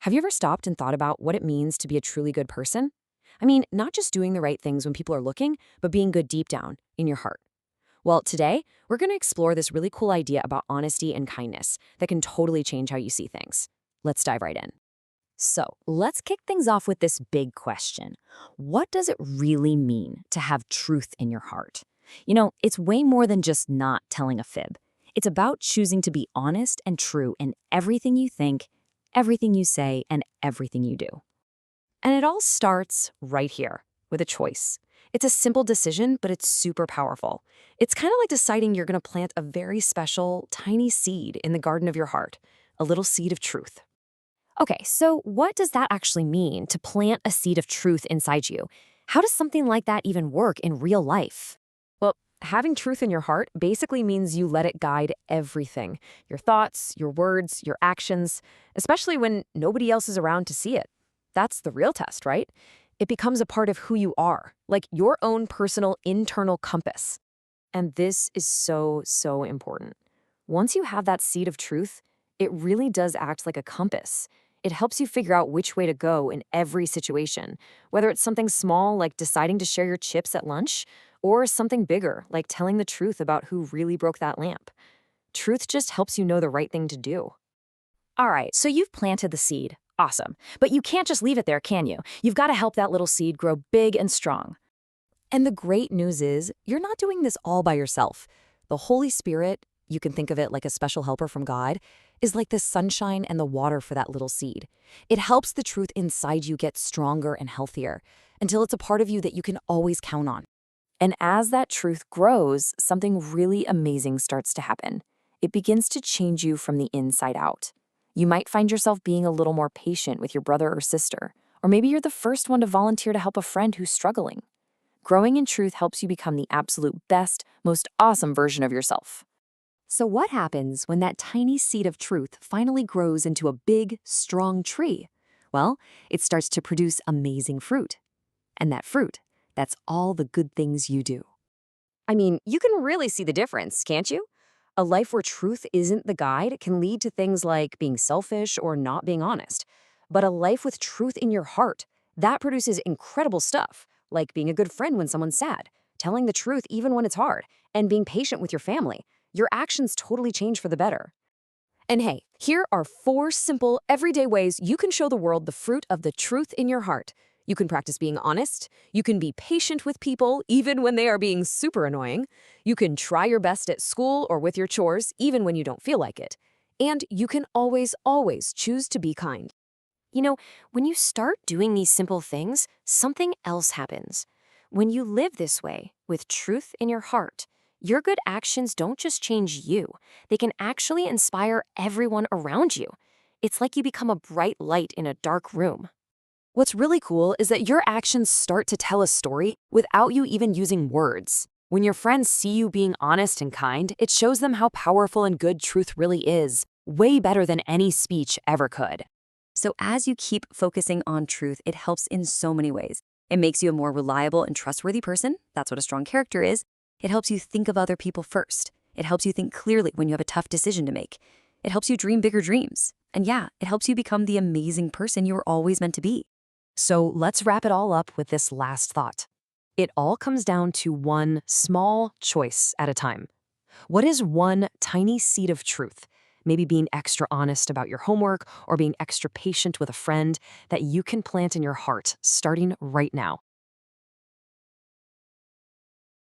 Have you ever stopped and thought about what it means to be a truly good person? I mean, not just doing the right things when people are looking, but being good deep down, in your heart. Well, today, we're going to explore this really cool idea about honesty and kindness that can totally change how you see things. Let's dive right in. So let's kick things off with this big question. What does it really mean to have truth in your heart? It's way more than just not telling a fib. It's about choosing to be honest and true in everything you think, everything you say, and everything you do. And it all starts right here with a choice. It's a simple decision, but it's super powerful. It's kind of like deciding you're going to plant a very special, tiny seed in the garden of your heart, a little seed of truth. Okay, so what does that actually mean to plant a seed of truth inside you? How does something like that even work in real life? Well, having truth in your heart basically means you let it guide everything, your thoughts, your words, your actions, especially when nobody else is around to see it. That's the real test, right? It becomes a part of who you are, like your own personal internal compass. And this is so, so important. Once you have that seed of truth, it really does act like a compass. It helps you figure out which way to go in every situation, whether it's something small like deciding to share your chips at lunch, or something bigger like telling the truth about who really broke that lamp. Truth just helps you know the right thing to do. All right, so you've planted the seed. Awesome. But you can't just leave it there, can you? You've got to help that little seed grow big and strong. And the great news is, you're not doing this all by yourself. The Holy Spirit, you can think of it like a special helper from God, is like the sunshine and the water for that little seed. It helps the truth inside you get stronger and healthier until it's a part of you that you can always count on. And as that truth grows, something really amazing starts to happen. It begins to change you from the inside out. You might find yourself being a little more patient with your brother or sister, or maybe you're the first one to volunteer to help a friend who's struggling. Growing in truth helps you become the absolute best, most awesome version of yourself. So what happens when that tiny seed of truth finally grows into a big, strong tree? Well, it starts to produce amazing fruit. And that fruit, that's all the good things you do. I mean, you can really see the difference, can't you? A life where truth isn't the guide can lead to things like being selfish or not being honest. But a life with truth in your heart, that produces incredible stuff, like being a good friend when someone's sad, telling the truth even when it's hard, and being patient with your family. Your actions totally change for the better. And hey, here are 4 simple, everyday ways you can show the world the fruit of the truth in your heart. You can practice being honest. You can be patient with people, even when they are being super annoying. You can try your best at school or with your chores, even when you don't feel like it. And you can always, always choose to be kind. You know, when you start doing these simple things, something else happens. When you live this way, with truth in your heart, your good actions don't just change you. They can actually inspire everyone around you. It's like you become a bright light in a dark room. What's really cool is that your actions start to tell a story without you even using words. When your friends see you being honest and kind, it shows them how powerful and good truth really is, way better than any speech ever could. So as you keep focusing on truth, it helps in so many ways. It makes you a more reliable and trustworthy person. That's what a strong character is. It helps you think of other people first. It helps you think clearly when you have a tough decision to make. It helps you dream bigger dreams. And yeah, it helps you become the amazing person you were always meant to be. So let's wrap it all up with this last thought. It all comes down to one small choice at a time. What is one tiny seed of truth, maybe being extra honest about your homework or being extra patient with a friend, that you can plant in your heart starting right now?